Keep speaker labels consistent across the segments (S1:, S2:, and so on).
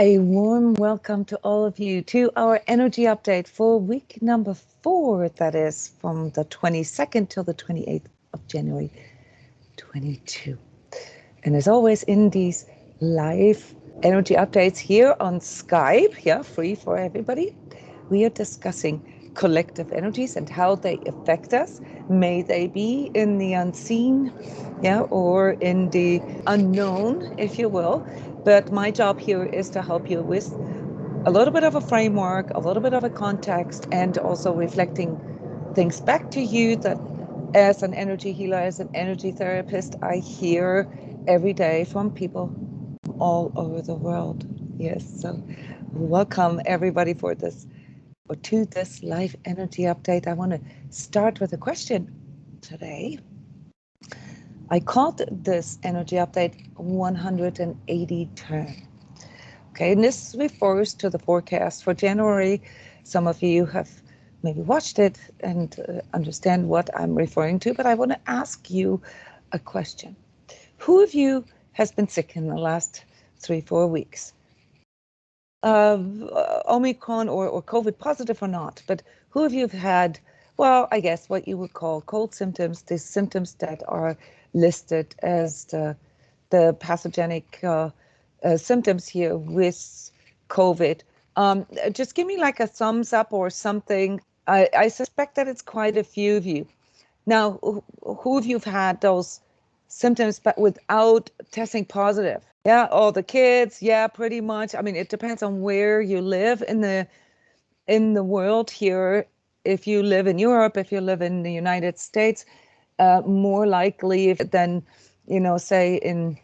S1: A warm welcome to all of you to our energy update for week number 4, that is from the 22nd till the 28th of January 22. And as always, in these live energy updates here on Skype, free for everybody, we are discussing collective energies and how they affect us. May they be in the unseen, or in the unknown, if you will. But my job here is to help you with a little bit of a framework, a little bit of a context, and also reflecting things back to you that as an energy healer, as an energy therapist, I hear every day from people all over the world. Yes, so welcome everybody for this, or to this live energy update. I want to start with a question today. I called this energy update 180 turn. Okay, and this refers to the forecast for January. Some of you have maybe watched it and understand what I'm referring to, but I want to ask you a question. Who of you has been sick in the last 3-4 weeks? Omicron or COVID positive or not, but who of you have had, well, I guess what you would call cold symptoms, the symptoms that are listed as the pathogenic symptoms here with COVID? Just give me like a thumbs up or something. I suspect that it's quite a few of you. Now, who of you have had those symptoms but without testing positive? Yeah, all the kids, yeah, pretty much. I mean, it depends on where you live in the world here. If you live in Europe, if you live in the United States, more likely than, say in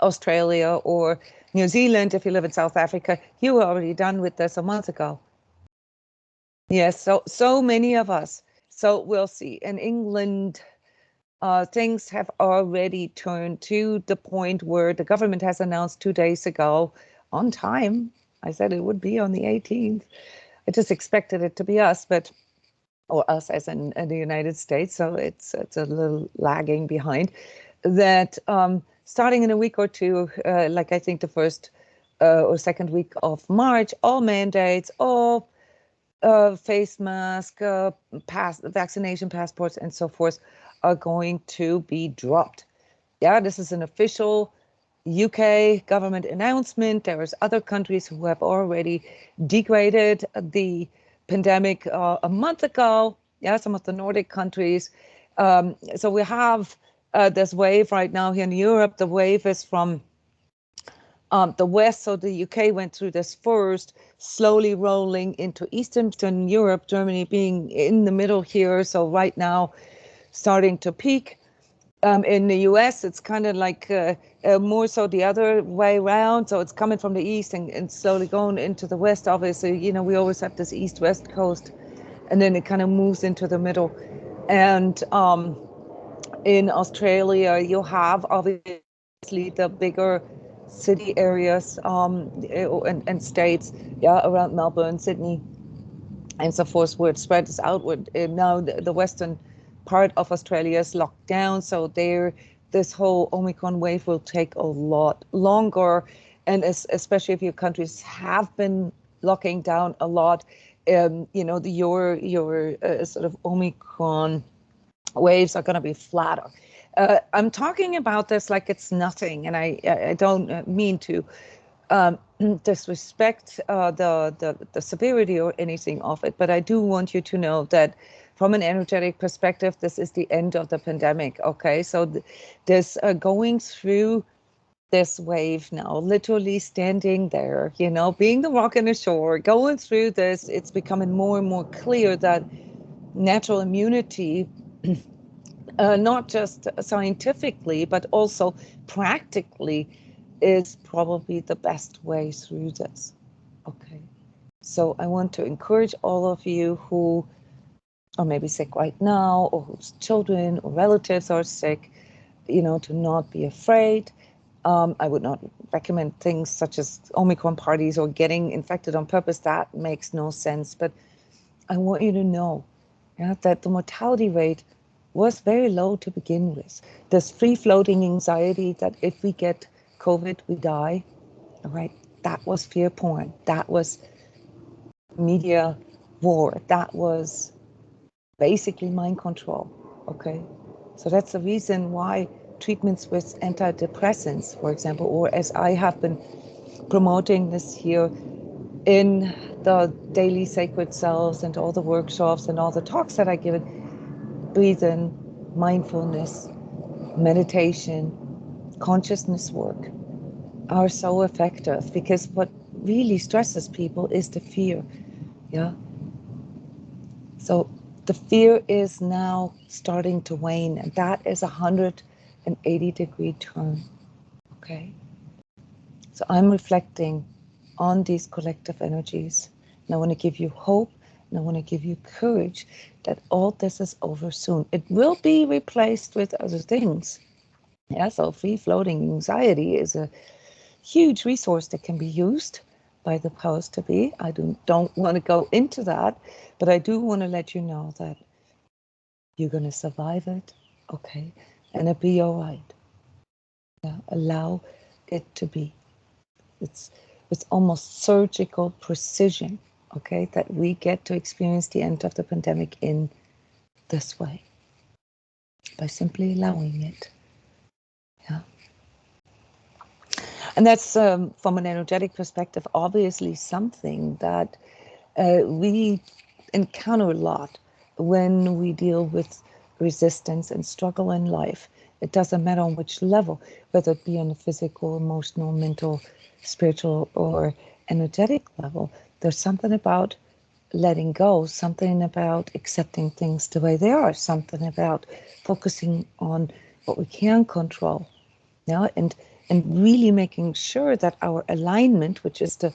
S1: Australia or New Zealand. If you live in South Africa, you were already done with this a month ago. Yes, so many of us. So we'll see. In England, things have already turned to the point where the government has announced 2 days ago, on time. I said it would be on the 18th. I just expected it to be us, or us as in the United States. So it's a little lagging behind. That starting in a week or two, like I think the first or second week of March, all mandates, all face mask, vaccination passports, and so forth are going to be dropped. Yeah, this is an official UK government announcement. There's other countries who have already degraded the pandemic a month ago. Yeah, some of the Nordic countries. So we have this wave right now here in Europe. The wave is from the West, so the UK went through this first, slowly rolling into Eastern Europe, Germany being in the middle here. So right now, starting to peak. In the US, it's kind of like more so the other way around. So it's coming from the east and slowly going into the west. Obviously, we always have this east-west coast, and then it kind of moves into the middle. And in Australia, you have obviously the bigger city areas and states, around Melbourne, Sydney, and so forth, where it spreads outward. And now the western part of Australia is locked down, so this whole Omicron wave will take a lot longer, and especially if your countries have been locking down a lot, your sort of Omicron waves are going to be flatter. I'm talking about this like it's nothing, and I don't mean to disrespect the severity or anything of it, but I do want you to know that from an energetic perspective, this is the end of the pandemic. Okay, so this going through this wave now, literally standing there, being the rock in the shore, going through this, it's becoming more and more clear that natural immunity, not just scientifically, but also practically, is probably the best way through this. Okay, so I want to encourage all of you who are maybe sick right now, or whose children or relatives are sick, to not be afraid. I would not recommend things such as Omicron parties or getting infected on purpose. That makes no sense. But I want you to know that the mortality rate was very low to begin with. This free-floating anxiety that if we get COVID, we die, all right? that was fear porn. That was media war. That was basically mind control. Okay. So that's the reason why treatments with antidepressants, for example, or as I have been promoting this here in the daily sacred selves and all the workshops and all the talks that I give it, breathe in, mindfulness, meditation, consciousness work are so effective, because what really stresses people is the fear. Yeah. So the fear is now starting to wane, and that is 180-degree turn. Okay. So I'm reflecting on these collective energies, and I want to give you hope, and I want to give you courage that all this is over soon. It will be replaced with other things. Yeah, so free-floating anxiety is a huge resource that can be used by the powers to be. I don't want to go into that, but I do want to let you know that you're going to survive it, okay, and it'll be all right. Yeah, allow it to be. It's with almost surgical precision, okay, that we get to experience the end of the pandemic in this way, by simply allowing it. Yeah. And that's, from an energetic perspective, obviously something that we encounter a lot when we deal with resistance and struggle in life. It doesn't matter on which level, whether it be on a physical, emotional, mental, spiritual, or energetic level. There's something about letting go, something about accepting things the way they are, something about focusing on what we can control. Yeah, and really making sure that our alignment, which is the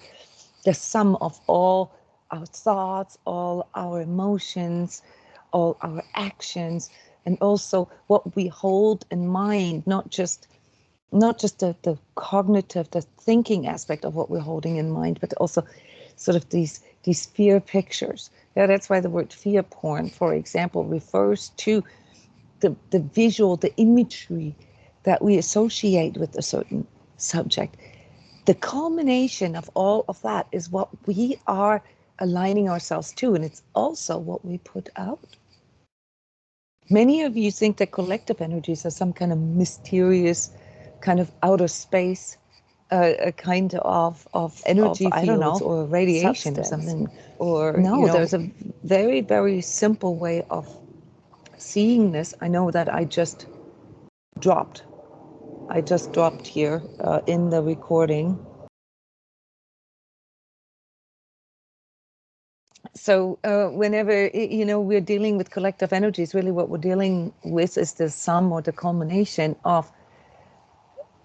S1: sum of all our thoughts, all our emotions, all our actions, and also what we hold in mind, not just the cognitive, the thinking aspect of what we're holding in mind, but also sort of these fear pictures. Yeah, that's why the word fear porn, for example, refers to the visual, the imagery that we associate with a certain subject. The culmination of all of that is what we are aligning ourselves to, and it's also what we put out. Many of you think that collective energies are some kind of mysterious, kind of outer space, a kind of energy fields or radiation substance, or something. Or no, there's a very, very simple way of seeing this. I know that I just dropped here in the recording. So whenever, we're dealing with collective energies, really what we're dealing with is the sum or the culmination of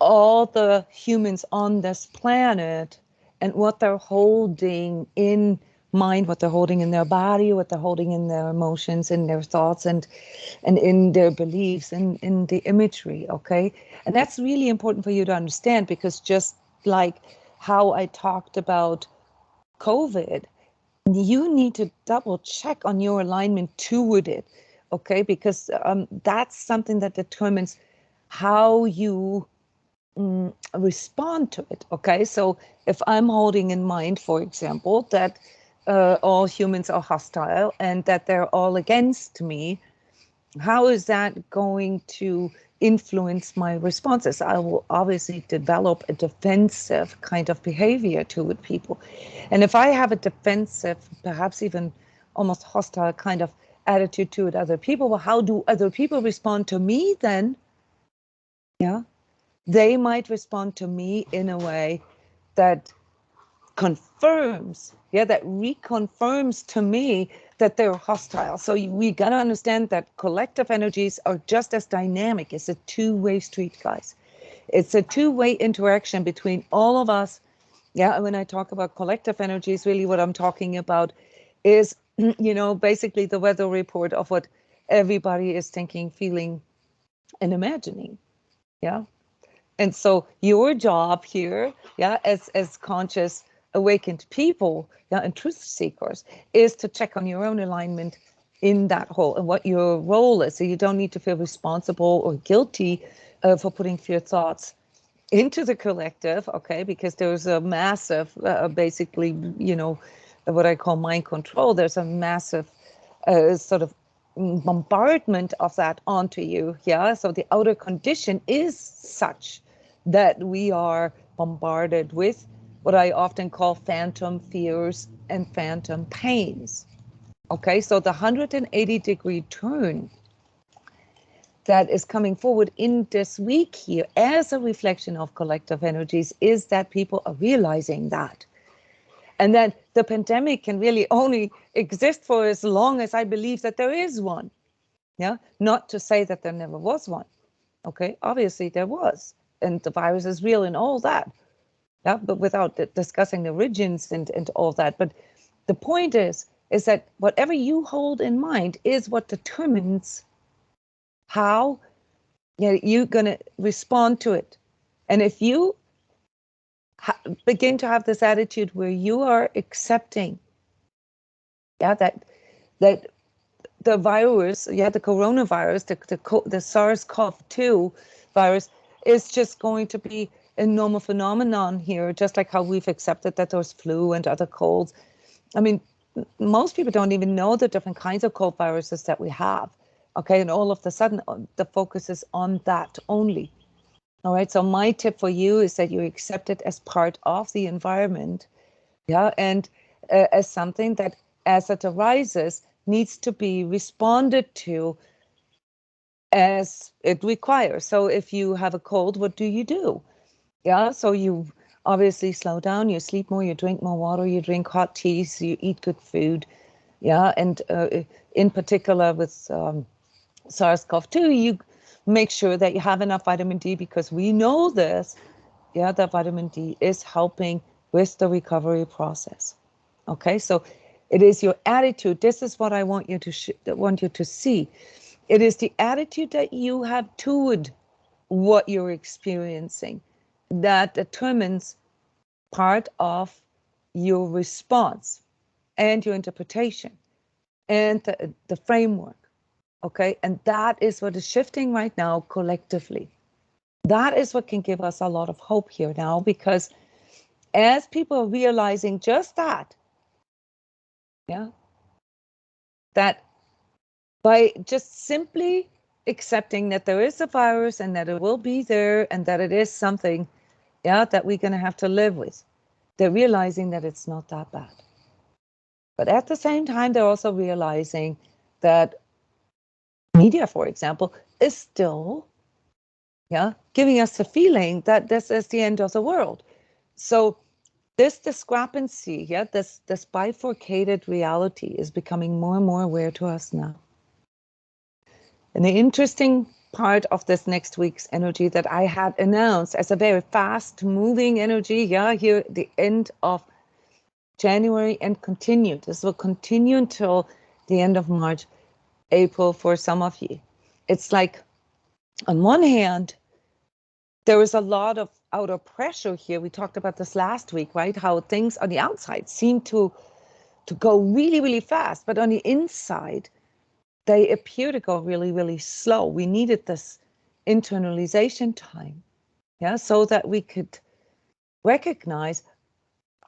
S1: all the humans on this planet and what they're holding in mind, what they're holding in their body, what they're holding in their emotions, in their thoughts, and in their beliefs, and in the imagery, okay? And that's really important for you to understand, because just like how I talked about COVID, you need to double check on your alignment toward it, okay? Because that's something that determines how you respond to it, okay? So if I'm holding in mind, for example, that all humans are hostile and that they're all against me, how is that going to influence my responses? I will obviously develop a defensive kind of behavior toward people. And if I have a defensive, perhaps even almost hostile kind of attitude toward other people, well, how do other people respond to me then? Yeah, they might respond to me in a way that confirms, that reconfirms to me that they're hostile. So we got to understand that collective energies are just as dynamic. It's a two-way street, guys. It's a two-way interaction between all of us. Yeah, when I talk about collective energies, really what I'm talking about is, basically the weather report of what everybody is thinking, feeling, and imagining. Yeah. And so your job here, as conscious, awakened people, and truth seekers, is to check on your own alignment in that whole and what your role is. So you don't need to feel responsible or guilty for putting fear thoughts into the collective, okay, because there's a massive, basically, what I call mind control. There's a massive sort of bombardment of that onto you, yeah? So the outer condition is such that we are bombarded with what I often call phantom fears and phantom pains, okay? So the 180-degree turn that is coming forward in this week here as a reflection of collective energies is that people are realizing that. And that the pandemic can really only exist for as long as I believe that there is one. Yeah, not to say that there never was one. Okay, obviously there was, and the virus is real and all that. Yeah, but without discussing the origins and all that. But the point is that whatever you hold in mind is what determines how you're going to respond to it. And if you begin to have this attitude where you are accepting, that the virus, the coronavirus, the SARS-CoV-2 virus is just going to be a normal phenomenon here, just like how we've accepted that there's flu and other colds. I mean, most people don't even know the different kinds of cold viruses that we have. Okay, and all of a sudden the focus is on that only. All right, so my tip for you is that you accept it as part of the environment, and as something that, as it arises, needs to be responded to as it requires. So if you have a cold, what do you do? Yeah, so you obviously slow down, you sleep more, you drink more water, you drink hot teas, you eat good food. Yeah, and in particular with SARS-CoV-2, you make sure that you have enough vitamin D, because we know this, that vitamin D is helping with the recovery process. Okay, so it is your attitude. This is what I want you to see. It is the attitude that you have toward what you're experiencing that determines part of your response and your interpretation and the framework. Okay, and that is what is shifting right now collectively. That is what can give us a lot of hope here now, because as people are realizing just that, that by just simply accepting that there is a virus and that it will be there and that it is something, that we're going to have to live with, they're realizing that it's not that bad. But at the same time, they're also realizing that media, for example, is still giving us the feeling that this is the end of the world. So this discrepancy, this bifurcated reality is becoming more and more aware to us now. And the interesting part of this next week's energy that I had announced as a very fast-moving energy, here at the end of January and continue. This will continue until the end of March, April for some of you. It's like, on one hand, there is a lot of outer pressure here. We talked about this last week, right? How things on the outside seem to go really, really fast, but on the inside, they appear to go really, really slow. We needed this internalization time, so that we could recognize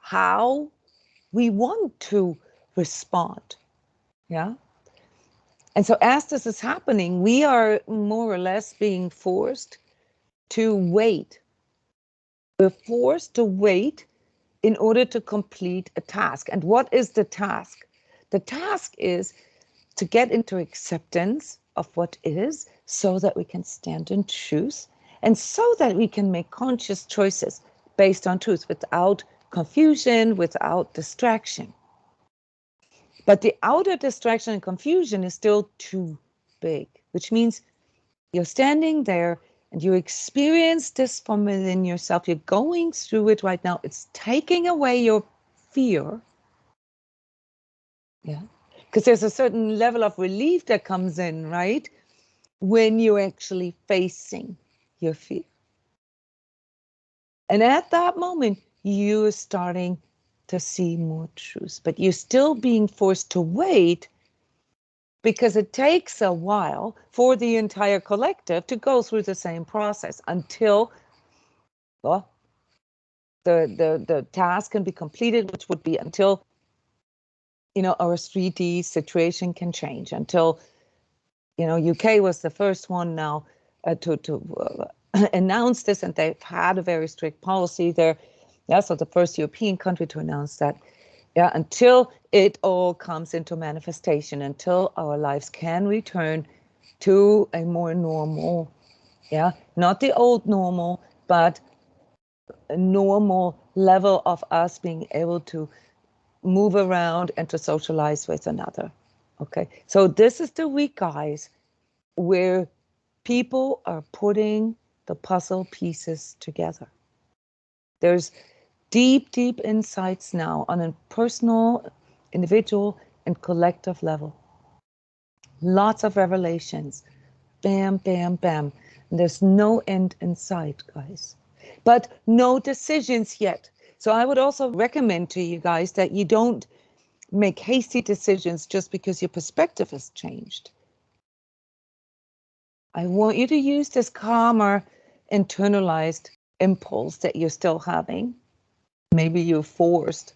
S1: how we want to respond, And so as this is happening, we are more or less being forced to wait. We're forced to wait in order to complete a task. And what is the task? The task is to get into acceptance of what is, so that we can stand in truth, and so that we can make conscious choices based on truth without confusion, without distraction. But the outer distraction and confusion is still too big, which means you're standing there and you experience this from within yourself. You're going through it right now. It's taking away your fear. Because there's a certain level of relief that comes in, right? When you're actually facing your fear. And at that moment, you're starting to see more truth, but you're still being forced to wait, because it takes a while for the entire collective to go through the same process until, well, the task can be completed, which would be until, our 3D situation can change, until, UK was the first one now to announce this, and they've had a very strict policy there. Yeah, so the first European country to announce that. Yeah, until it all comes into manifestation, until our lives can return to a more normal, yeah, not the old normal, but a normal level of us being able to move around and to socialize with another. Okay, so this is the week, guys, where people are putting the puzzle pieces together. There's deep, deep insights now on a personal, individual, and collective level. Lots of revelations. Bam, bam, bam. And there's no end in sight, guys. But no decisions yet. So I would also recommend to you guys that you don't make hasty decisions just because your perspective has changed. I want you to use this calmer, internalized impulse that you're still having. Maybe you're forced,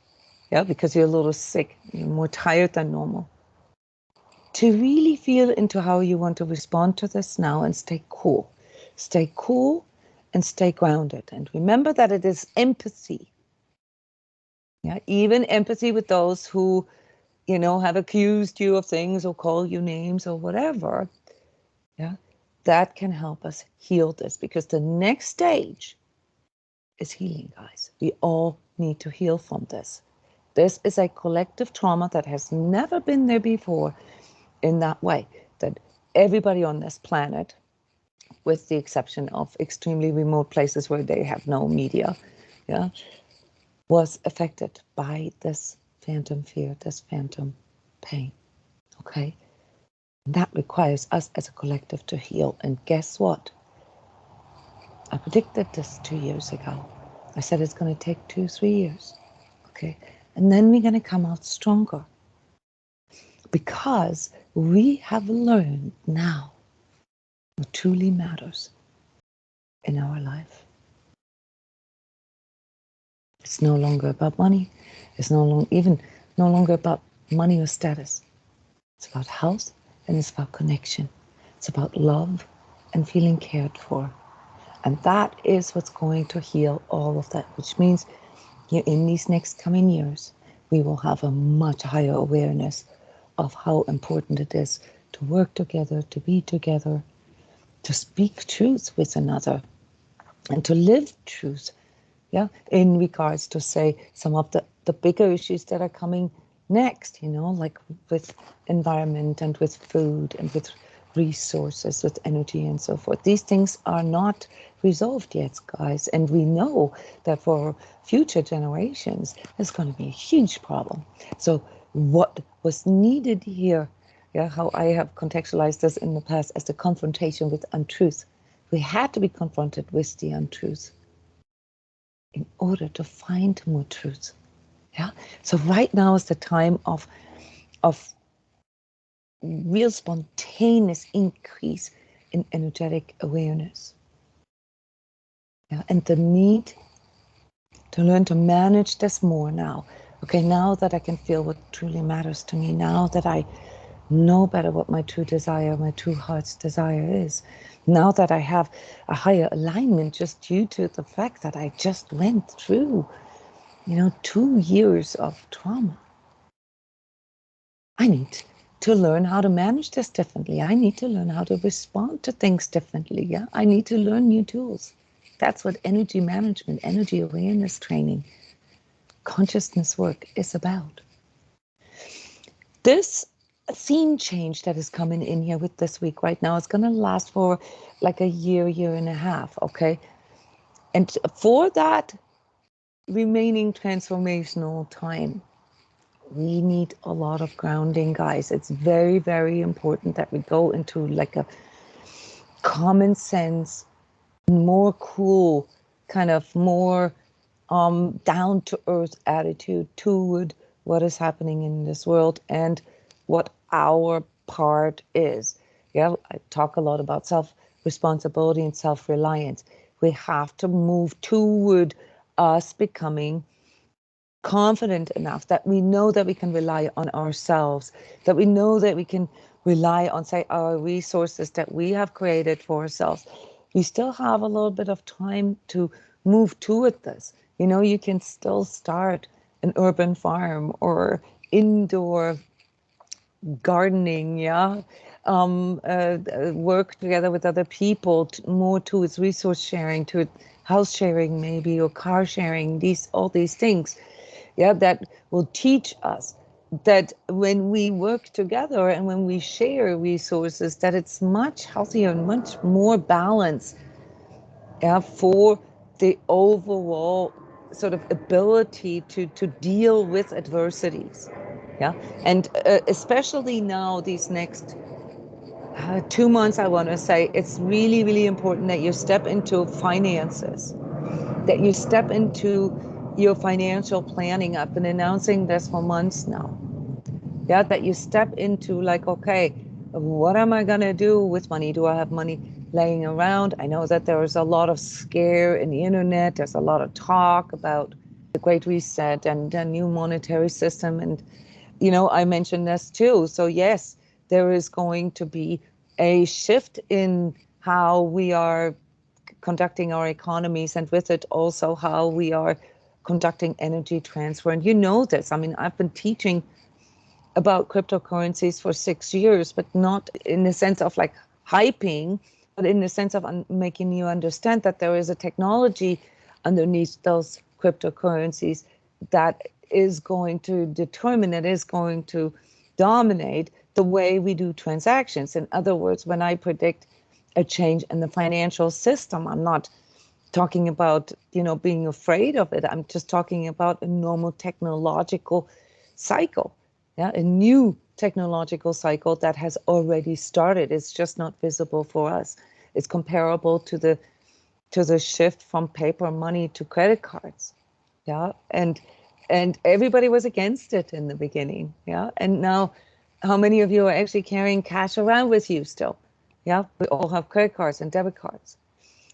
S1: yeah, because you're a little sick, you're more tired than normal. To really feel into how you want to respond to this now and stay cool. Stay cool and stay grounded. And remember that it is empathy. Yeah, even empathy with those who, have accused you of things or call you names or whatever. Yeah, that can help us heal this, because the next stage is healing, guys. We all need to heal from this. This is a collective trauma that has never been there before in that way, that everybody on this planet, with the exception of extremely remote places where they have no media, yeah, was affected by this phantom fear, this phantom pain. Okay? That requires us as a collective to heal. And guess what? I predicted this 2 years ago. I said it's going to take 2-3 years. Okay? And then we're going to come out stronger, because we have learned now what truly matters in our life. It's no longer about money. It's no longer about money or status. It's about health, and it's about connection. It's about love and feeling cared for. And that is what's going to heal all of that, which means in these next coming years, we will have a much higher awareness of how important it is to work together, to be together, to speak truth with another, and to live truth. Yeah, in regards to, say, some of the bigger issues that are coming next, like with environment and with food and with resources, with energy and so forth. These things are not resolved yet, guys. And we know that for future generations, it's going to be a huge problem. So what was needed here, yeah, how I have contextualized this in the past as the confrontation with untruth. We had to be confronted with the untruth in order to find more truth. Yeah. So right now is the time of real spontaneous increase in energetic awareness. Yeah. And the need to learn to manage this more now. Okay, now that I can feel what truly matters to me, now that I know better what my true desire, my true heart's desire is, now that I have a higher alignment just due to the fact that I just went through 2 years of trauma. I need to learn how to manage this differently. I need to learn how to respond to things differently. Yeah, I need to learn new tools. That's what energy management, energy awareness training, consciousness work is about. This scene change that is coming in here with this week right now is going to last for like a year and a half. Okay, and for that remaining transformational time, we need a lot of grounding, guys. It's very, very important that we go into like a common sense, more cool, kind of more down to earth attitude toward what is happening in this world and what our part is. Yeah, I talk a lot about self-responsibility and self-reliance. We have to move toward us becoming confident enough that we know that we can rely on ourselves, that we know that we can rely on, say, our resources that we have created for ourselves. We still have a little bit of time to move toward this. You know, you can still start an urban farm or indoor gardening, yeah, work together with other people, more towards resource sharing, to house sharing maybe, or car sharing, all these things, yeah, that will teach us that when we work together and when we share resources, that it's much healthier and much more balanced, yeah, for the overall sort of ability to deal with adversities. Yeah, and especially now, these next 2 months, I want to say it's really, really important that you step into finances, that you step into your financial planning. I've been announcing this for months now. Yeah, that you step into, like, okay, what am I going to do with money? Do I have money laying around? I know that there is a lot of scare in the internet. There's a lot of talk about the Great Reset and the new monetary system. And, you know, I mentioned this too. So yes, there is going to be a shift in how we are conducting our economies, and with it also how we are conducting energy transfer. And you know this. I mean, I've been teaching about cryptocurrencies for 6 years, but not in the sense of like hyping, but in the sense of making you understand that there is a technology underneath those cryptocurrencies that is going to determine, that is going to dominate the way we do transactions. In other words, when I predict a change in the financial system, I'm not talking about, you know, being afraid of it. I'm just talking about a normal technological cycle. Yeah, a new technological cycle that has already started. It's just not visible for us. It's comparable to the shift from paper money to credit cards. Yeah, and everybody was against it in the beginning. Yeah, and now, how many of you are actually carrying cash around with you still? Yeah, we all have credit cards and debit cards.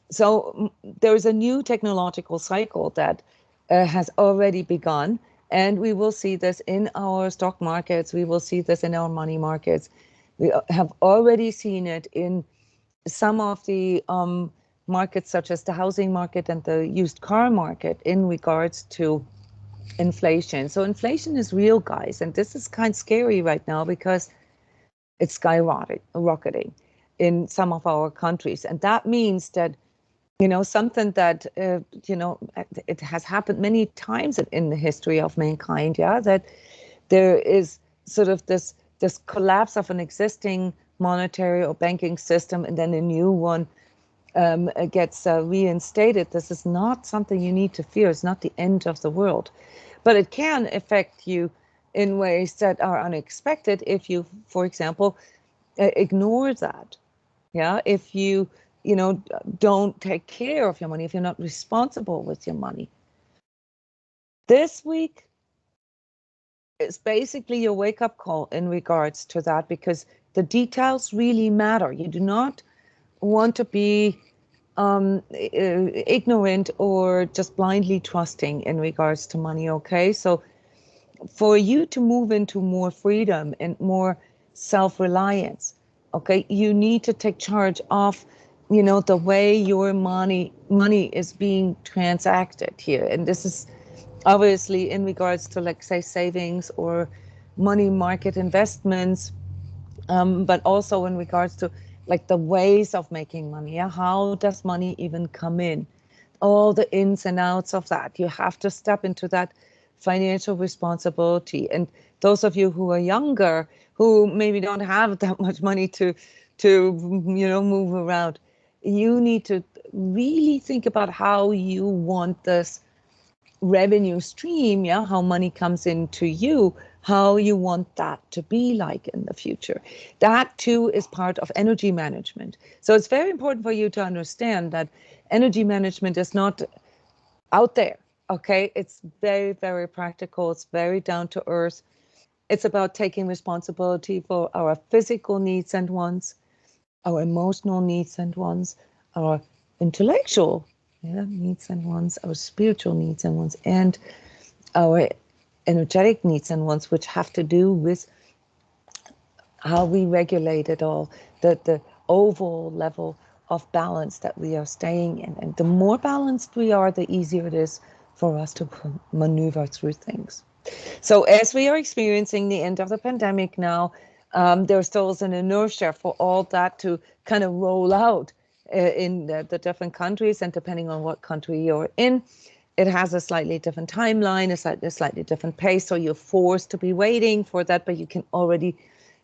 S1: So there is a new technological cycle that has already begun, and we will see this in our stock markets. We will see this in our money markets. We have already seen it in some of the markets, such as the housing market and the used car market, in regards to inflation. So inflation is real, guys, and this is kind of scary right now because it's skyrocketing in some of our countries. And that means that, you know, something that, you know, it has happened many times in the history of mankind, yeah, that there is sort of this collapse of an existing monetary or banking system, and then a new one gets reinstated. This is not something you need to fear. It's not the end of the world. But it can affect you in ways that are unexpected if you, for example, ignore that. Yeah, if you know, don't take care of your money, if you're not responsible with your money. This week is basically your wake-up call in regards to that, because the details really matter. You do not want to be ignorant or just blindly trusting in regards to money, okay? So for you to move into more freedom and more self-reliance, okay, you need to take charge of, you know, the way your money is being transacted here. And this is obviously in regards to, like, say, savings or money market investments, but also in regards to, like, the ways of making money. Yeah? How does money even come in? All the ins and outs of that. You have to step into that financial responsibility. And those of you who are younger, who maybe don't have that much money to you know, move around, you need to really think about how you want this revenue stream, yeah, how money comes into you, how you want that to be like in the future. That too is part of energy management. So it's very important for you to understand that energy management is not out there, okay? It's very, very practical. It's very down to earth. It's about taking responsibility for our physical needs and wants, our emotional needs and wants, our intellectual yeah, needs and wants, our spiritual needs and wants, and our energetic needs and wants, which have to do with how we regulate it all, the overall level of balance that we are staying in. And the more balanced we are, the easier it is for us to maneuver through things. So as we are experiencing the end of the pandemic now, there still is an inertia for all that to kind of roll out in the different countries, and depending on what country you're in, it has a slightly different timeline, a slightly different pace. So you're forced to be waiting for that, but you can already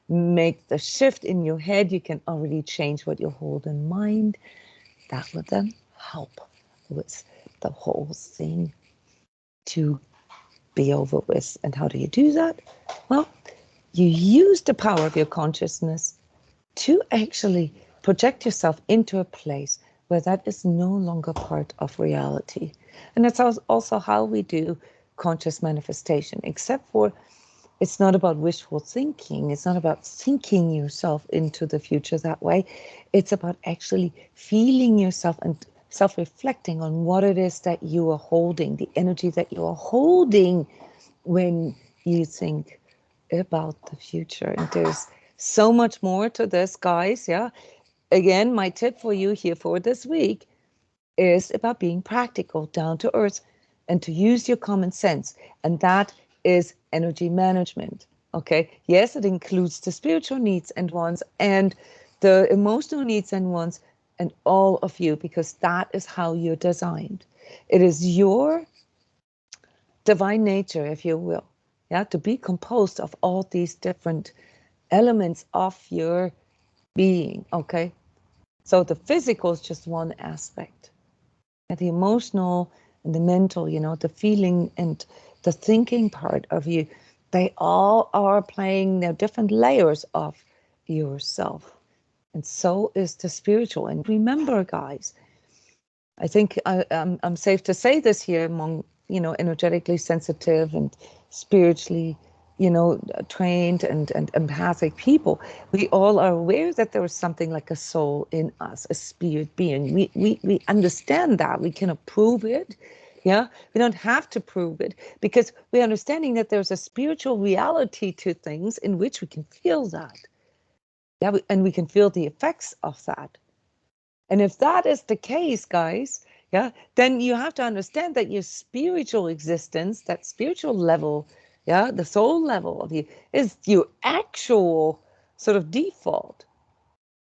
S1: make the shift in your head. You can already change what you hold in mind. That would then help with the whole thing to be over with. And how do you do that? Well, you use the power of your consciousness to actually project yourself into a place where that is no longer part of reality. And that's also how we do conscious manifestation, except for it's not about wishful thinking. It's not about thinking yourself into the future that way. It's about actually feeling yourself and self-reflecting on what it is that you are holding, the energy that you are holding when you think about the future. And there's so much more to this, guys. Yeah. Again, my tip for you here for this week is about being practical, down to earth, and to use your common sense. And that is energy management. Okay. Yes, it includes the spiritual needs and wants and the emotional needs and wants and all of you, because that is how you're designed. It is your divine nature, if you will, yeah, to be composed of all these different elements of your being. Okay. So the physical is just one aspect. And the emotional and the mental, the feeling and the thinking part of you, they all are playing their different layers of yourself. And so is the spiritual. And remember, guys, I think I'm safe to say this here among, energetically sensitive and spiritually, trained and empathic people. We all are aware that there is something like a soul in us, a spirit being. We understand that. We cannot prove it. Yeah, we don't have to prove it because we're understanding that there's a spiritual reality to things in which we can feel that. Yeah, and we can feel the effects of that. And if that is the case, guys, yeah, then you have to understand that your spiritual existence, that spiritual level, yeah, the soul level of you is your actual sort of default.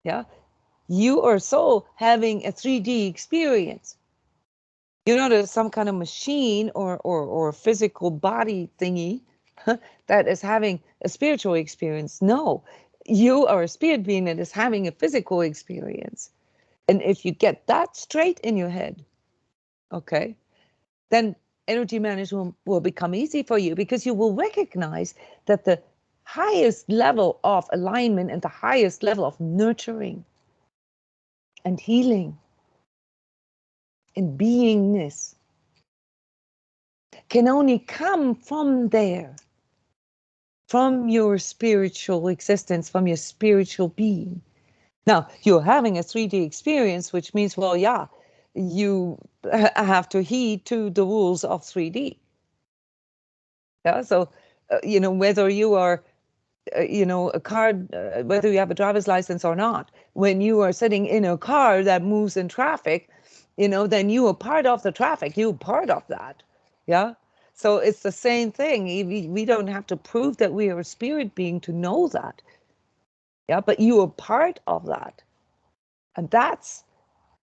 S1: Yeah, you are soul having a 3D experience. You're not some kind of machine or physical body thingy that is having a spiritual experience. No, you are a spirit being that is having a physical experience. And if you get that straight in your head, okay, then energy management will become easy for you because you will recognize that the highest level of alignment and the highest level of nurturing and healing and beingness can only come from there, from your spiritual existence, from your spiritual being. Now, you're having a 3D experience, which means, well, yeah, you have to heed to the rules of 3D. Yeah, so, whether you are, a car, whether you have a driver's license or not, when you are sitting in a car that moves in traffic, then you are part of the traffic, you're part of that. Yeah. So it's the same thing. We don't have to prove that we are a spirit being to know that. Yeah, but you are part of that. And that's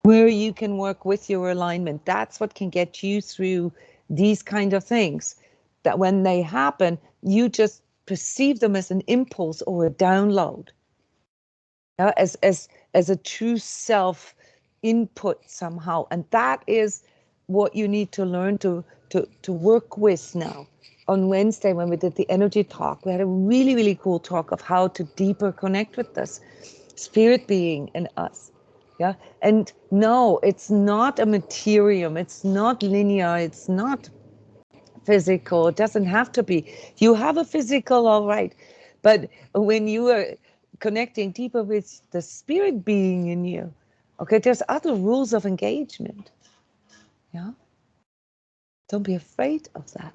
S1: where you can work with your alignment. That's what can get you through these kind of things, that when they happen, you just perceive them as an impulse or a download, as a true self input somehow. And that is what you need to learn to work with now. On Wednesday, when we did the energy talk, we had a really, really cool talk of how to deeper connect with this spirit being in us. Yeah. And no, it's not a materium. It's not linear. It's not physical. It doesn't have to be. You have a physical, all right. But when you are connecting deeper with the spirit being in you, okay, there's other rules of engagement. Yeah. Don't be afraid of that.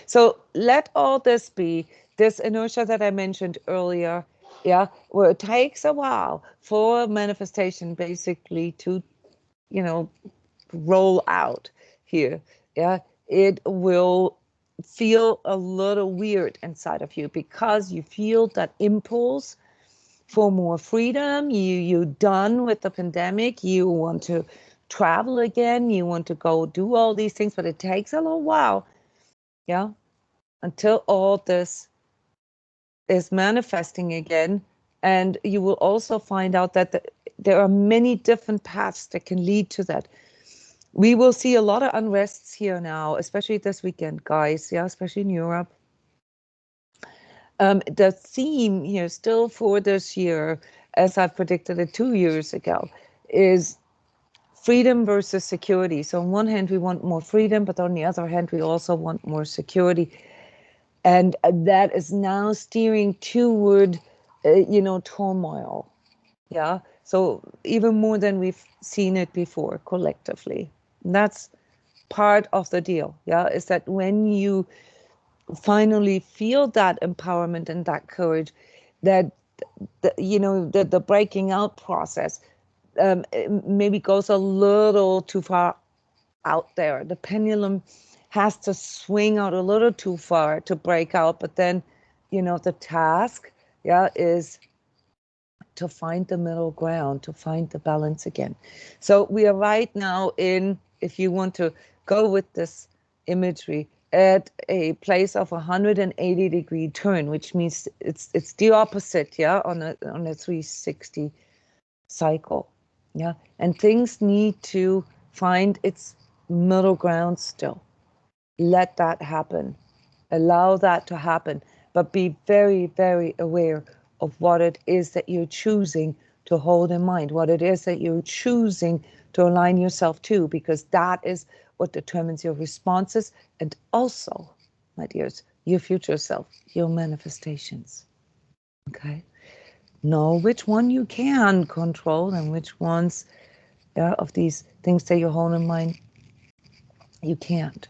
S1: So let all this be this inertia that I mentioned earlier, yeah, where it takes a while for manifestation basically to, roll out here. Yeah, it will feel a little weird inside of you because you feel that impulse for more freedom. You're done with the pandemic. You want to travel again. You want to go do all these things, but it takes a little while. Yeah, until all this is manifesting again. And you will also find out that there are many different paths that can lead to that. We will see a lot of unrests here now, especially this weekend, guys. Yeah, especially in Europe. The theme here still for this year, as I predicted it 2 years ago, is freedom versus security. So on one hand, we want more freedom, but on the other hand, we also want more security. And that is now steering toward, turmoil. Yeah. So even more than we've seen it before collectively. And that's part of the deal. Yeah. Is that when you finally feel that empowerment and that courage, that, the breaking out process maybe goes a little too far out there. The pendulum has to swing out a little too far to break out. But then, the task, yeah, is to find the middle ground, to find the balance again. So we are right now in, if you want to go with this imagery, at a place of 180-degree turn, which means it's the opposite, yeah, on a 360 cycle, yeah, and things need to find its middle ground still. Let that happen. Allow that to happen, but be very, very aware of what it is that you're choosing to hold in mind, what it is that you're choosing to align yourself to, because that is what determines your responses and also, my dears, your future self, your manifestations. Okay? Know which one you can control and which ones of these things that you hold in mind you can't.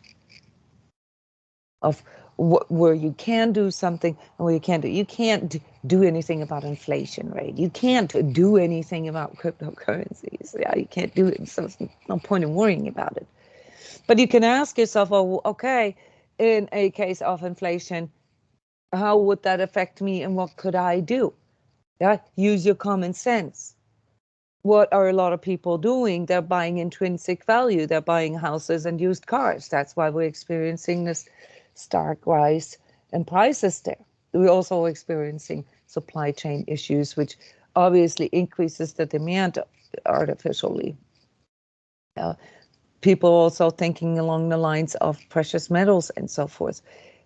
S1: Of where you can do something and where you can't do. You can't do anything about inflation rate. You can't do anything about cryptocurrencies. Yeah, you can't do it. So there's no point in worrying about it. But you can ask yourself, oh, okay, in a case of inflation, how would that affect me and what could I do? Yeah, use your common sense. What are a lot of people doing? They're buying intrinsic value. They're buying houses and used cars. That's why we're experiencing this stark rise in prices there. We're also experiencing supply chain issues, which obviously increases the demand artificially. People also thinking along the lines of precious metals and so forth.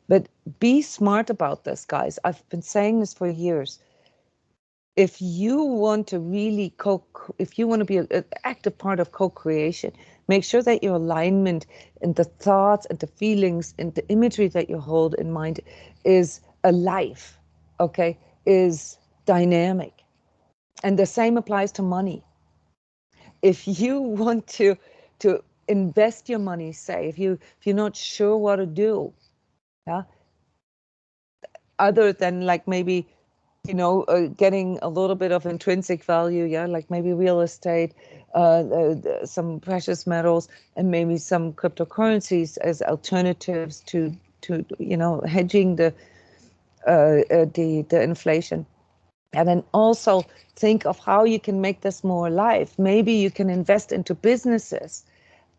S1: But be smart about this, guys. I've been saying this for years. If you want to really if you want to be an active part of co-creation, make sure that your alignment and the thoughts and the feelings and the imagery that you hold in mind is alive, okay, is dynamic. And the same applies to money. If you want to invest your money, say, if you're not sure what to do, yeah, other than like maybe getting a little bit of intrinsic value, yeah, like maybe real estate, some precious metals, and maybe some cryptocurrencies as alternatives to hedging the inflation. And then also think of how you can make this more alive. Maybe you can invest into businesses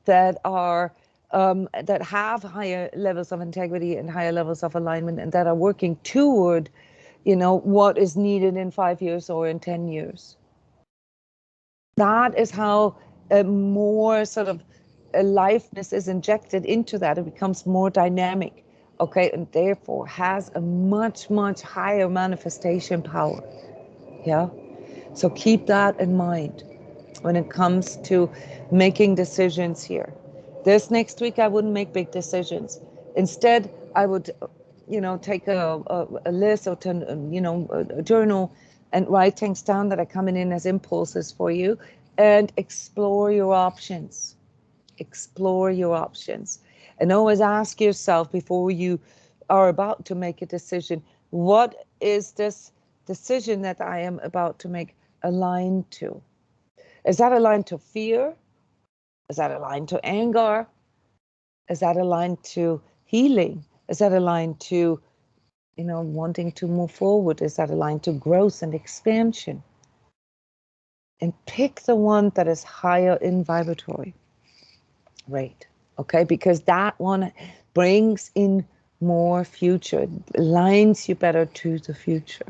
S1: that are that have higher levels of integrity and higher levels of alignment, and that are working toward what is needed in 5 years or in 10 years. That is how more sort of aliveness is injected into that. It becomes more dynamic, okay, and therefore has a much, much higher manifestation power. Yeah. So keep that in mind when it comes to making decisions here. This next week, I wouldn't make big decisions. Instead, I would, take a list or, a journal and write things down that are coming in as impulses for you and explore your options. explore your options, and always ask yourself before you are about to make a decision, what is this decision that I am about to make aligned to? Is that aligned to fear? Is that aligned to anger? Is that aligned to healing? Is that aligned to, wanting to move forward? Is that aligned to growth and expansion? And pick the one that is higher in vibratory rate, okay? Because that one brings in more future, it aligns you better to the future.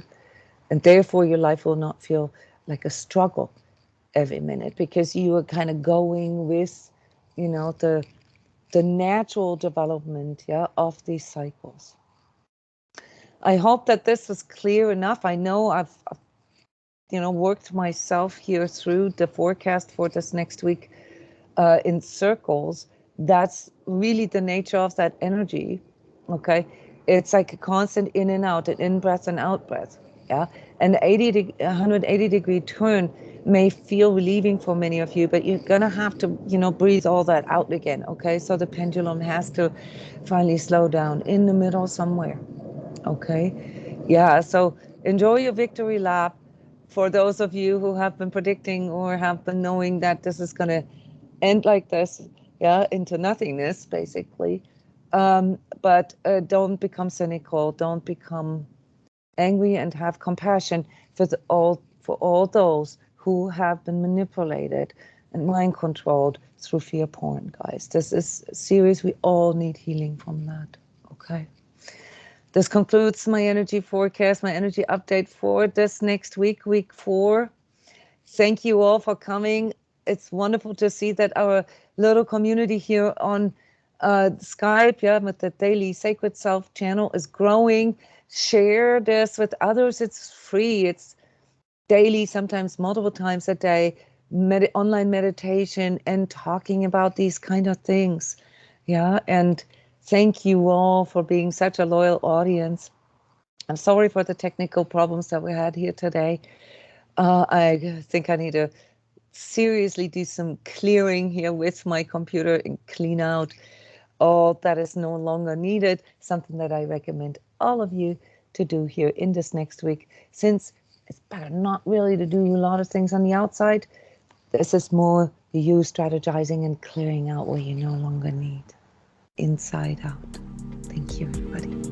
S1: And therefore your life will not feel like a struggle every minute, because you are kind of going with, the natural development, of these cycles. I hope that this was clear enough. I know I've worked myself here through the forecast for this next week in circles. That's really the nature of that energy, okay? It's like a constant in and out, an in-breath and out-breath, yeah? An 180-degree turn may feel relieving for many of you, but you're gonna have to, breathe all that out again, okay? So the pendulum has to finally slow down in the middle somewhere, okay? Yeah, so enjoy your victory lap. For those of you who have been predicting or have been knowing that this is going to end like this, into nothingness, basically. But don't become cynical. Don't become angry, and have compassion for all those who have been manipulated and mind controlled through fear porn, guys. This is serious. We all need healing from that. Okay. This concludes my energy forecast, my energy update for this next week, week 4. Thank you all for coming. It's wonderful to see that our little community here on Skype, with the Daily Sacred Self channel is growing. Share this with others. It's free. It's daily, sometimes multiple times a day, online meditation and talking about these kind of things. And thank you all for being such a loyal audience. I'm sorry for the technical problems that we had here today. I think I need to seriously do some clearing here with my computer and clean out all that is no longer needed, something that I recommend all of you to do here in this next week, since it's better not really to do a lot of things on the outside. This is more you strategizing and clearing out what you no longer need, inside out. Thank you, everybody.